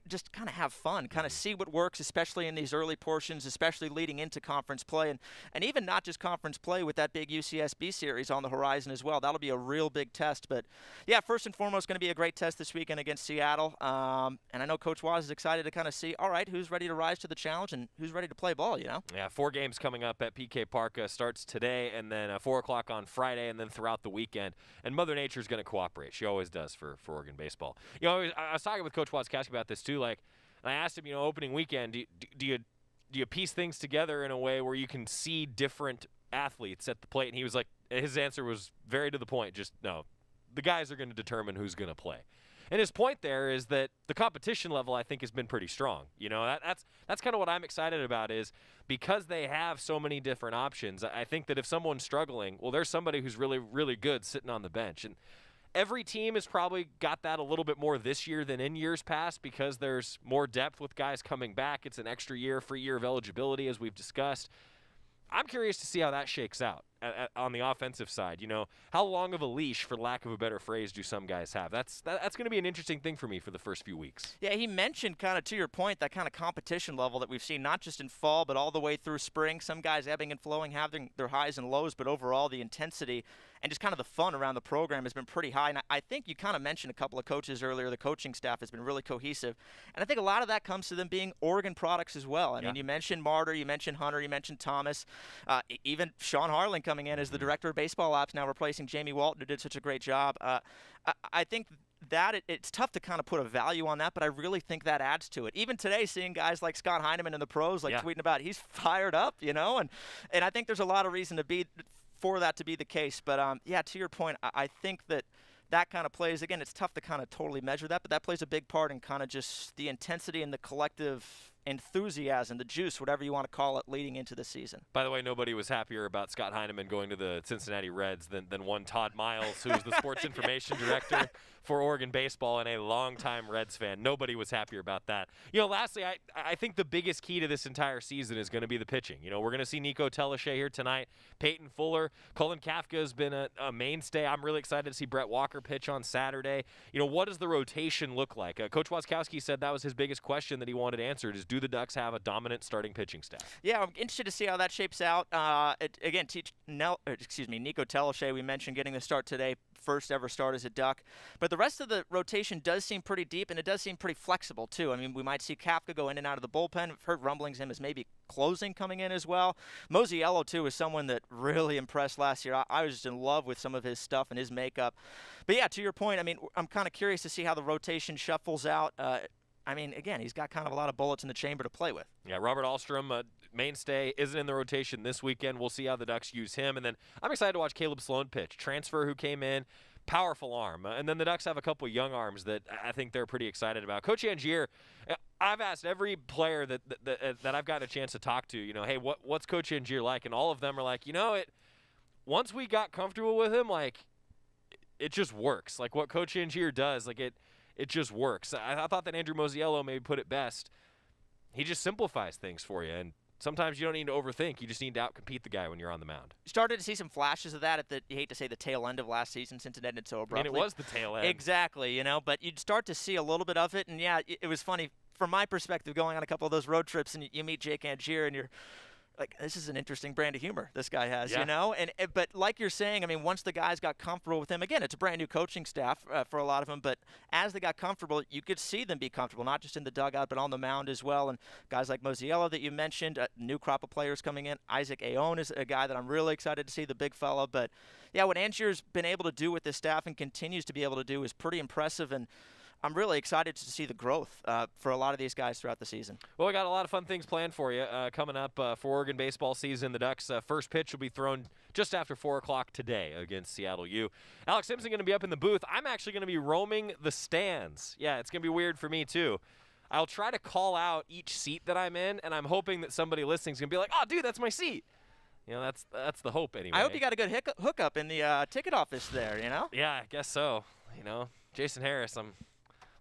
just kind of have fun, kind of see what works, especially in these early portions, especially leading into conference play, and even not just conference play with that big UCSB series on the horizon as well. That'll be a real big test. But, yeah, first and foremost, going to be a great test this weekend against Seattle. And I know Coach Waz is excited to kind of see, all right, who's ready to rise to the challenge and who's ready to play ball, Yeah, 4 games coming up at PK Park. Starts today and then 4 o'clock on Friday and then throughout the weekend. And Mother Nature's going to cooperate. She always does for Oregon baseball. I was talking with Coach Wazkowski about this too. And I asked him, opening weekend, do you piece things together in a way where you can see different athletes at the plate? And he was like, his answer was very to the point. Just no, the guys are going to determine who's going to play. And his point there is that the competition level, I think, has been pretty strong. That's kind of what I'm excited about is because they have so many different options. I think that if someone's struggling, well, there's somebody who's really, really good sitting on the bench. And every team has probably got that a little bit more this year than in years past because there's more depth with guys coming back. It's an extra year, free year of eligibility, as we've discussed. I'm curious to see how that shakes out. on the offensive side. You know, how long of a leash, for lack of a better phrase, do some guys have? That's going to be an interesting thing for me for the first few weeks. Yeah, he mentioned kind of, to your point, that kind of competition level that we've seen not just in fall but all the way through spring. Some guys ebbing and flowing, having their highs and lows, but overall the intensity and just kind of the fun around the program has been pretty high. And I think you kind of mentioned a couple of coaches earlier. The coaching staff has been really cohesive. And I think a lot of that comes to them being Oregon products as well. I mean, you mentioned Martyr, you mentioned Hunter, you mentioned Thomas, even Sean Harlan coming in as the director of baseball ops now, replacing Jamie Walton, who did such a great job. I think that it's tough to kind of put a value on that, but I really think that adds to it. Even today, seeing guys like Scott Heineman in the pros tweeting about it, he's fired up, you know, and I think there's a lot of reason for that to be the case. But to your point, I think that kind of plays, again, it's tough to kind of totally measure that, but that plays a big part in kind of just the intensity and the collective enthusiasm, the juice, whatever you want to call it, leading into the season. By the way, nobody was happier about Scott Heineman going to the Cincinnati Reds than one Todd Miles, who's the sports information director for Oregon baseball and a longtime Reds fan. Nobody was happier about that. You know, lastly, I think the biggest key to this entire season is going to be the pitching. You know, we're going to see Nico Teleshay here tonight, Peyton Fuller, Cullen Kafka has been a mainstay. I'm really excited to see Brett Walker pitch on Saturday. You know, what does the rotation look like? Coach Waskowski said that was his biggest question that he wanted answered, is do the Ducks have a dominant starting pitching staff? Yeah, I'm interested to see how that shapes out. Nico Teleshay, we mentioned getting the start today, first ever start as a Duck. But the rest of the rotation does seem pretty deep, and it does seem pretty flexible, too. I mean, we might see Kafka go in and out of the bullpen. I've heard rumblings him as maybe closing coming in as well. Moziello, too, is someone that really impressed last year. I was just in love with some of his stuff and his makeup. But, yeah, to your point, I mean, I'm kind of curious to see how the rotation shuffles out. I mean, again, he's got kind of a lot of bullets in the chamber to play with. Yeah, Robert Ahlstrom, mainstay, isn't in the rotation this weekend. We'll see how the Ducks use him. And then I'm excited to watch Caleb Sloan pitch. Transfer who came in, powerful arm. And then the Ducks have a couple of young arms that I think they're pretty excited about. Coach Angier, I've asked every player that I've gotten a chance to talk to, you know, hey, what's Coach Angier like? And all of them are like, you know, once we got comfortable with him, like, it just works. Like, what Coach Angier does, like, it just works. I thought that Andrew Moziello maybe put it best. He just simplifies things for you, and sometimes you don't need to overthink. You just need to outcompete the guy when you're on the mound. Started to see some flashes of that at you hate to say the tail end of last season since it ended so abruptly. I mean, it was the tail end. Exactly, you know, but you'd start to see a little bit of it, and yeah, it was funny from my perspective going on a couple of those road trips, and you meet Jake Angier, and you're like, this is an interesting brand of humor this guy has, you know? But like you're saying, I mean, once the guys got comfortable with him, again, it's a brand new coaching staff for a lot of them, but as they got comfortable, you could see them be comfortable, not just in the dugout, but on the mound as well. And guys like Moziello that you mentioned, a new crop of players coming in. Isaac Aoun is a guy that I'm really excited to see, the big fella. But, yeah, what Angier's been able to do with this staff and continues to be able to do is pretty impressive, and I'm really excited to see the growth for a lot of these guys throughout the season. Well, we got a lot of fun things planned for you coming up for Oregon baseball season. The Ducks' first pitch will be thrown just after 4 o'clock today against Seattle U. Alex Simpson going to be up in the booth. I'm actually going to be roaming the stands. Yeah, it's going to be weird for me, too. I'll try to call out each seat that I'm in, and I'm hoping that somebody listening is going to be like, oh, dude, that's my seat. You know, that's the hope anyway. I hope you got a good hookup in the ticket office there, you know? Yeah, I guess so. You know, Jason Harris, I'm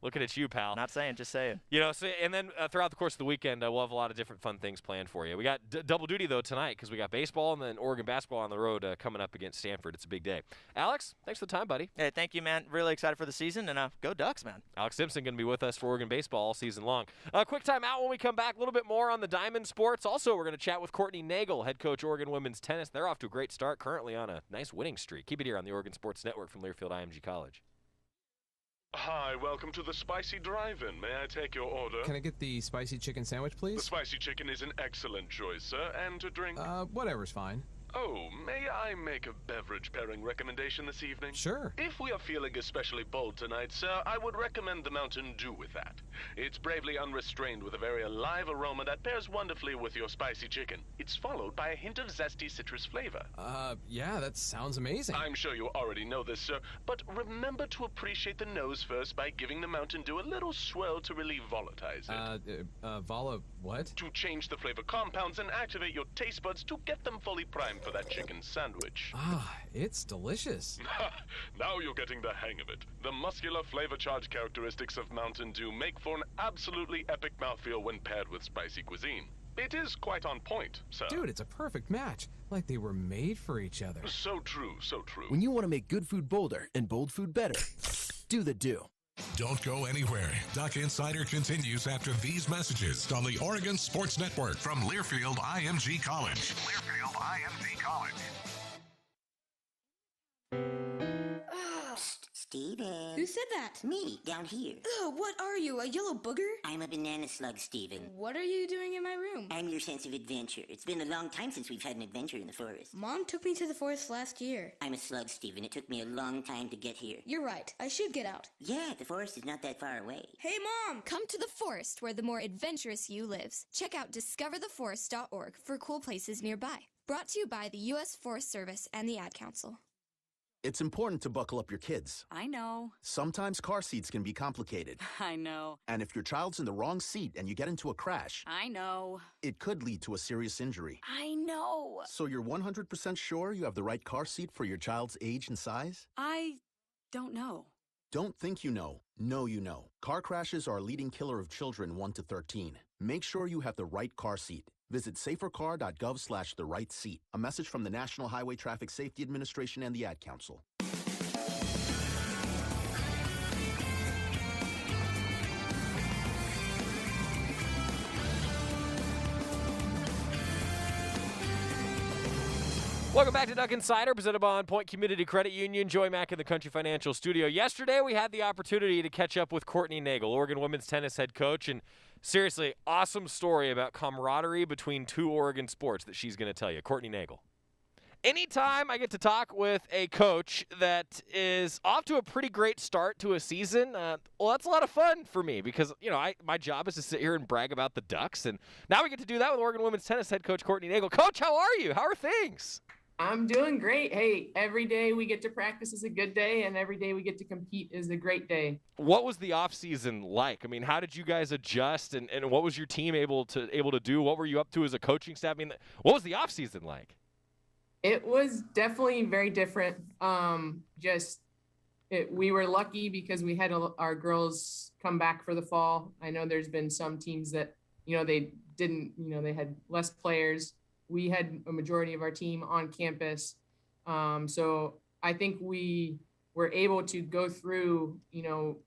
looking at you, pal. Not saying, just saying. You know, so, and then throughout the course of the weekend, we'll have a lot of different fun things planned for you. We got double duty, though, tonight because we got baseball and then Oregon basketball on the road coming up against Stanford. It's a big day. Alex, thanks for the time, buddy. Hey, thank you, man. Really excited for the season, and go Ducks, man. Alex Simpson going to be with us for Oregon baseball all season long. Quick time out when we come back. A little bit more on the Diamond Sports. Also, we're going to chat with Courtney Nagle, head coach Oregon women's tennis. They're off to a great start, currently on a nice winning streak. Keep it here on the Oregon Sports Network from Learfield IMG College. Hi, welcome to the Spicy Drive-In. May I take your order? Can I get the spicy chicken sandwich, please? The spicy chicken is an excellent choice, sir. And to drink? Whatever's fine. Oh, may I make a beverage pairing recommendation this evening? Sure. If we are feeling especially bold tonight, sir, I would recommend the Mountain Dew with that. It's bravely unrestrained with a very alive aroma that pairs wonderfully with your spicy chicken. It's followed by a hint of zesty citrus flavor. Yeah, that sounds amazing. I'm sure you already know this, sir, but remember to appreciate the nose first by giving the Mountain Dew a little swirl to really volatilize it. What? To change the flavor compounds and activate your taste buds to get them fully primed for that chicken sandwich. It's delicious. Now you're getting the hang of it. The muscular flavor charge characteristics of Mountain Dew make for an absolutely epic mouthfeel when paired with spicy cuisine. It is quite on point, sir. Dude, it's a perfect match. Like they were made for each other. So true, so true. When you want to make good food bolder and bold food better, do the do. Don't go anywhere. Duck Insider continues after these messages on the Oregon Sports Network from Learfield IMG College. Learfield IMG College. Steven. Who said that? Me, down here. Ugh, what are you, a yellow booger? I'm a banana slug, Steven. What are you doing in my room? I'm your sense of adventure. It's been a long time since we've had an adventure in the forest. Mom took me to the forest last year. I'm a slug, Steven. It took me a long time to get here. You're right. I should get out. Yeah, the forest is not that far away. Hey, Mom! Come to the forest where the more adventurous you lives. Check out discovertheforest.org for cool places nearby. Brought to you by the U.S. Forest Service and the Ad Council. It's important to buckle up your kids. I know. Sometimes car seats can be complicated. I know. And if your child's in the wrong seat and you get into a crash, I know. it could lead to a serious injury. I know. So you're 100% sure you have the right car seat for your child's age and size? I don't know. Don't think you know. Know you know. Car crashes are a leading killer of children 1 to 13. Make sure you have the right car seat. Visit safercar.gov/the right seat. A message from the National Highway Traffic Safety Administration and the Ad Council. Welcome back to Duck Insider, presented by On Point Community Credit Union. Joy Mack in the Country Financial Studio. Yesterday, we had the opportunity to catch up with Courtney Nagle, Oregon women's tennis head coach, and seriously, awesome story about camaraderie between two Oregon sports that she's going to tell you. Courtney Nagle. Anytime I get to talk with a coach that is off to a pretty great start to a season, well, that's a lot of fun for me because, you know, my job is to sit here and brag about the Ducks, and now we get to do that with Oregon women's tennis head coach Courtney Nagle. Coach, how are you? How are things? I'm doing great. Hey, every day we get to practice is a good day, and every day we get to compete is a great day. What was the offseason like? I mean, how did you guys adjust, and what was your team able to do? What were you up to as a coaching staff? I mean, what was the offseason like? It was definitely very different. We were lucky because we had our girls come back for the fall. I know there's been some teams that, they didn't, they had less players. We had a majority of our team on campus. So I think we were able to go through,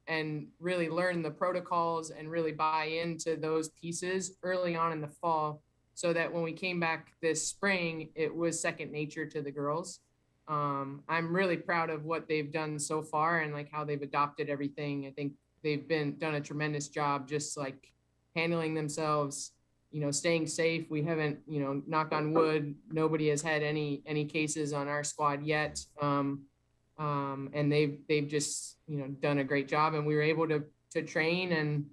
and really learn the protocols and really buy into those pieces early on in the fall so that when we came back this spring, it was second nature to the girls. I'm really proud of what they've done so far and like how they've adopted everything. I think they've done a tremendous job just like handling themselves, staying safe. We haven't, knock on wood, nobody has had any cases on our squad yet. And they've just, done a great job, and we were able to train, and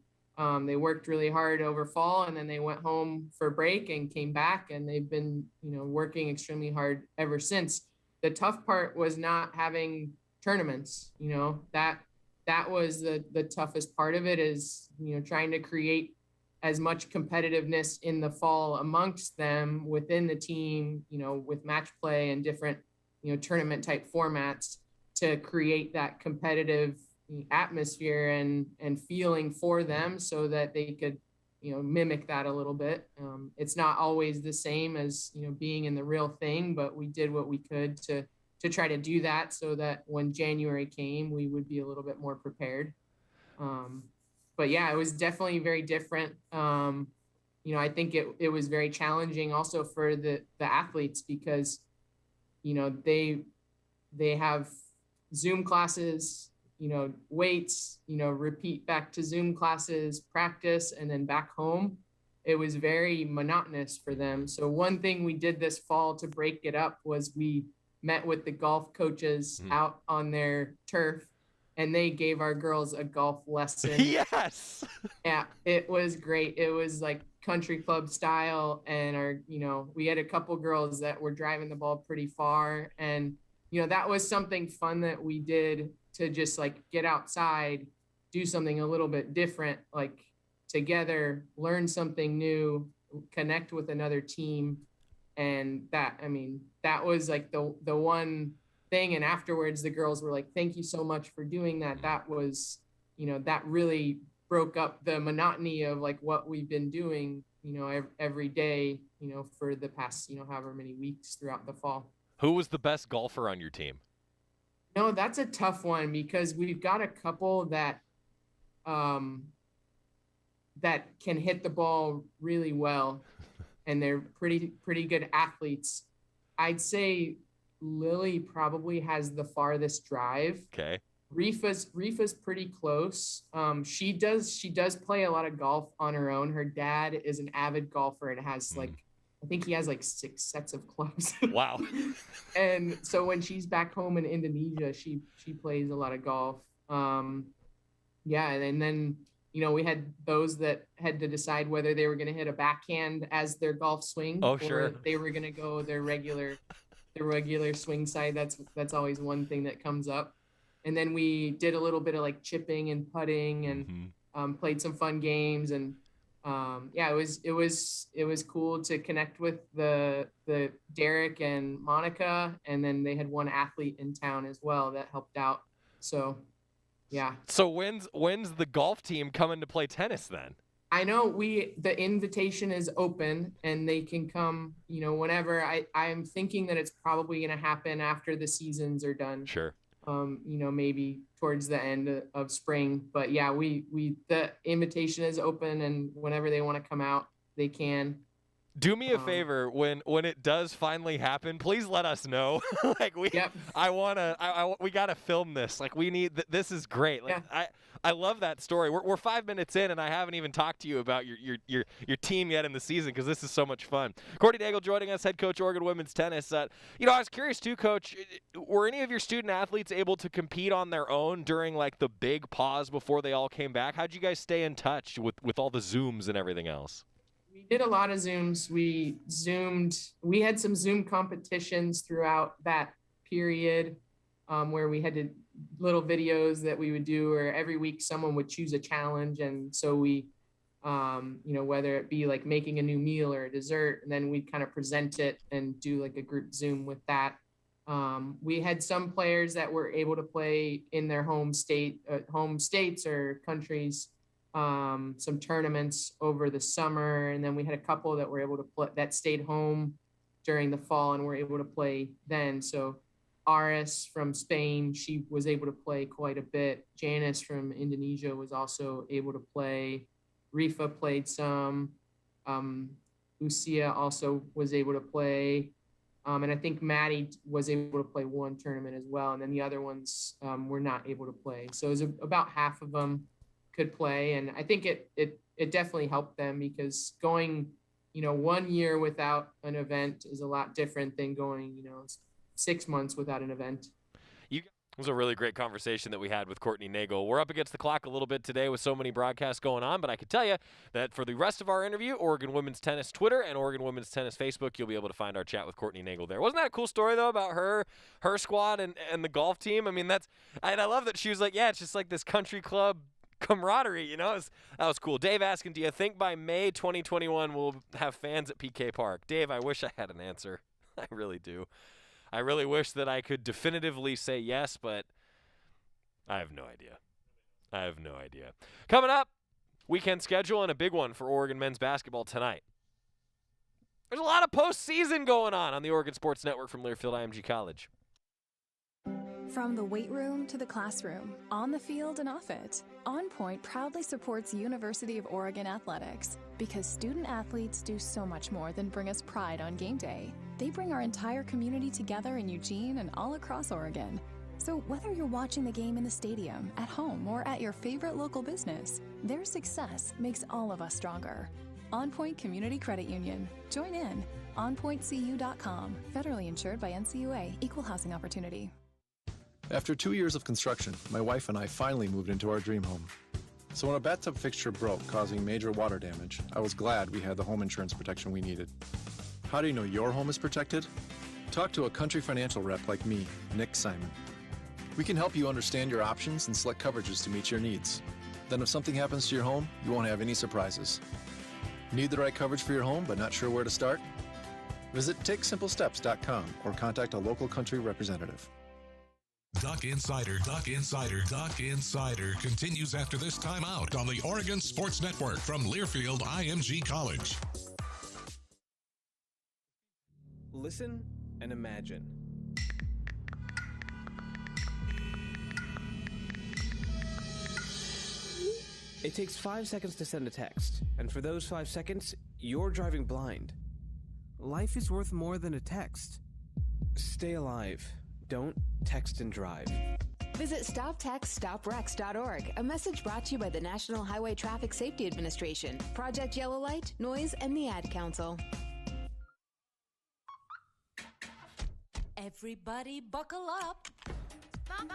they worked really hard over fall, and then they went home for break and came back, and they've been, working extremely hard ever since. The tough part was not having tournaments, that was the toughest part of it is, trying to create as much competitiveness in the fall amongst them within the team, with match play and different, tournament type formats to create that competitive atmosphere and feeling for them so that they could, mimic that a little bit. It's not always the same as, being in the real thing, but we did what we could to try to do that so that when January came, we would be a little bit more prepared. But yeah, it was definitely very different. I think it was very challenging also for the athletes because, they have Zoom classes, weights, repeat back to Zoom classes, practice, and then back home. It was very monotonous for them. So one thing we did this fall to break it up was we met with the golf coaches out on their turf, and they gave our girls a golf lesson. Yes. Yeah, it was great. It was like country club style. And we had a couple girls that were driving the ball pretty far. And, that was something fun that we did to just like get outside, do something a little bit different, like together, learn something new, connect with another team. And that was like the one thing. And afterwards the girls were like, thank you so much for doing that. That was, that really broke up the monotony of like what we've been doing, every day, for the past, however many weeks throughout the fall. Who was the best golfer on your team? No, that's a tough one because we've got a couple that that can hit the ball really well, and they're pretty good athletes. I'd say Lily probably has the farthest drive. Okay. Rifa's pretty close. She does play a lot of golf on her own. Her dad is an avid golfer and has I think he has 6 sets of clubs. Wow. And so when she's back home in Indonesia, she plays a lot of golf. Yeah, and then we had those that had to decide whether they were going to hit a backhand as their golf swing, Oh, or sure. if they were going to go their regular swing side. That's always one thing that comes up. And then we did a little bit of chipping and putting and played some fun games. And it was cool to connect with the Derek and Monica. And then they had one athlete in town as well that helped out. So, yeah. So when's the golf team coming to play tennis then? I know the invitation is open and they can come, whenever. I'm thinking that it's probably going to happen after the seasons are done. Sure. Maybe towards the end of spring, but yeah, the invitation is open, and whenever they want to come out, they can. Do me a favor, when it does finally happen, please let us know. We gotta film this. We need this is great. I love that story. We're 5 minutes in, and I haven't even talked to you about your team yet in the season because this is so much fun. Courtney Nagle joining us, head coach Oregon women's tennis. I was curious too, Coach. Were any of your student athletes able to compete on their own during the big pause before they all came back? How'd you guys stay in touch with all the Zooms and everything else? We did a lot of Zooms. We had some Zoom competitions throughout that period where we had little videos that we would do, or every week someone would choose a challenge. And so we, whether it be making a new meal or a dessert, and then we'd kind of present it and do a group Zoom with that. We had some players that were able to play in their home states or countries, some tournaments over the summer. And then we had a couple that were able to play, that stayed home during the fall and were able to play then. So Aris from Spain, she was able to play quite a bit. Janice from Indonesia was also able to play. Rifa played some. Lucia also was able to play. And I think Maddie was able to play one tournament as well. And then the other ones were not able to play. So it was about half of them could play. And I think it definitely helped them, because going, 1 year without an event is a lot different than going, 6 months without an event. It was a really great conversation that we had with Courtney Nagle. We're up against the clock a little bit today with so many broadcasts going on, but I can tell you that for the rest of our interview, Oregon Women's Tennis Twitter and Oregon Women's Tennis Facebook, you'll be able to find our chat with Courtney Nagle there. Wasn't that a cool story, though, about her squad and the golf team? I mean, I love that she was like, yeah, it's just this country club camaraderie, that was cool. Dave asking, do you think by May 2021 we'll have fans at PK Park? Dave, I wish I had an answer. I really do. I really wish that I could definitively say yes, but I have no idea. Coming up, weekend schedule and a big one for Oregon men's basketball tonight. There's a lot of postseason going on the Oregon Sports Network from Learfield IMG College. From the weight room to the classroom, on the field and off it, On Point proudly supports University of Oregon athletics, because student athletes do so much more than bring us pride on game day. They bring our entire community together in Eugene and all across Oregon. So whether you're watching the game in the stadium, at home, or at your favorite local business, their success makes all of us stronger. On Point Community Credit Union. Join in. OnPointCU.com. Federally insured by NCUA. Equal housing opportunity. After 2 years of construction, my wife and I finally moved into our dream home. So when a bathtub fixture broke, causing major water damage, I was glad we had the home insurance protection we needed. How do you know your home is protected? Talk to a Country Financial rep like me, Nick Simon. We can help you understand your options and select coverages to meet your needs. Then if something happens to your home, you won't have any surprises. Need the right coverage for your home but not sure where to start? Visit TakeSimpleSteps.com or contact a local Country representative. Duck Insider continues after this timeout on the Oregon Sports Network from Learfield IMG College. Listen and imagine. It takes 5 seconds to send a text, and for those 5 seconds, you're driving blind. Life is worth more than a text. Stay alive. Don't text and drive. Visit StopTextStopWrecks.org, a message brought to you by the National Highway Traffic Safety Administration, Project Yellow Light, Noise, and the Ad Council. Everybody buckle up. Mom.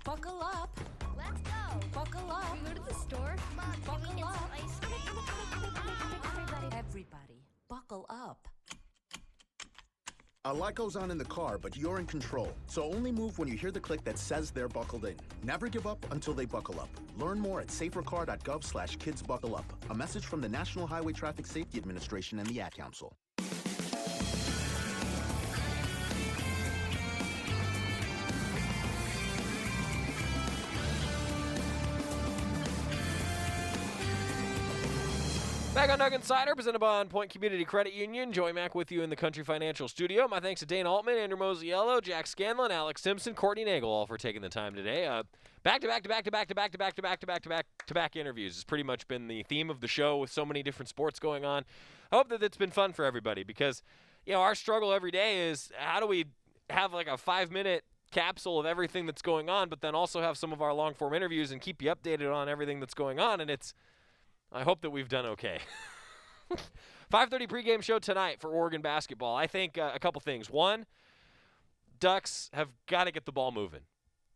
Buckle up. Let's go. Buckle up. Can we go to the store? Mom, buckle can we get up. some ice cream? Everybody, buckle up. A lot goes on in the car, but you're in control. So only move when you hear the click that says they're buckled in. Never give up until they buckle up. Learn more at safercar.gov/kidsbuckleup. A message from the National Highway Traffic Safety Administration and the Ad Council. Back on Duck Insider, presented by On Point Community Credit Union. Joey Mack with you in the Country Financial Studio. My thanks to Dana Altman, Andrew Moziello, Jack Scanlon, Alex Simpson, Courtney Nagle, all for taking the time today. Back-to-back interviews has pretty much been the theme of the show with so many different sports going on. I hope that it's been fun for everybody because, you know, our struggle every day is how do we have like a 5-minute capsule of everything that's going on, but then also have some of our long-form interviews and keep you updated on everything that's going on, and I hope that we've done okay. 5:30 pregame show tonight for Oregon basketball. I think a couple things. One, Ducks have got to get the ball moving.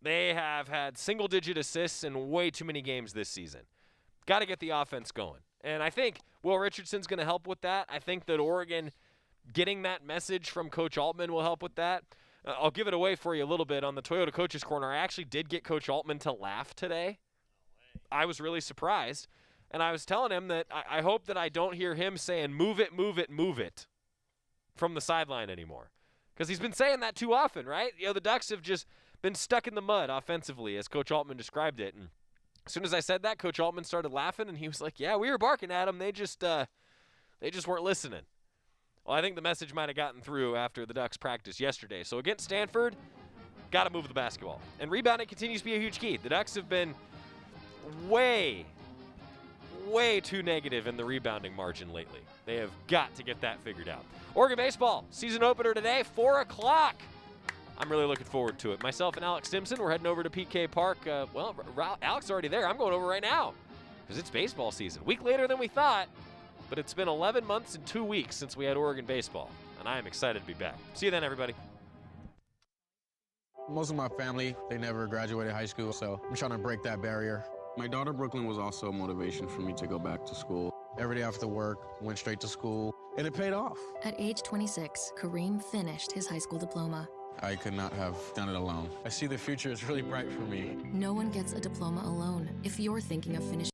They have had single-digit assists in way too many games this season. Got to get the offense going. And I think Will Richardson's going to help with that. I think that Oregon getting that message from Coach Altman will help with that. I'll give it away for you a little bit on the Toyota Coaches Corner. I actually did get Coach Altman to laugh today. I was really surprised. And I was telling him that I hope that I don't hear him saying, move it, move it, move it from the sideline anymore. Because he's been saying that too often, right? You know, the Ducks have just been stuck in the mud offensively, as Coach Altman described it. And as soon as I said that, Coach Altman started laughing, and he was like, yeah, we were barking at them. They just weren't listening. Well, I think the message might have gotten through after the Ducks practice yesterday. So against Stanford, got to move the basketball. And rebounding continues to be a huge key. The Ducks have been way too negative in the rebounding margin lately. They have got to get that figured out. Oregon baseball, season opener today, 4 o'clock. I'm really looking forward to it. Myself and Alex Simpson, we're heading over to PK Park. Alex is already there. I'm going over right now because it's baseball season. A week later than we thought, but it's been 11 months and 2 weeks since we had Oregon baseball, and I am excited to be back. See you then, everybody. Most of my family, they never graduated high school, so I'm trying to break that barrier. My daughter, Brooklyn, was also a motivation for me to go back to school. Every day after work, went straight to school, and it paid off. At age 26, Kareem finished his high school diploma. I could not have done it alone. I see the future is really bright for me. No one gets a diploma alone. If you're thinking of finishing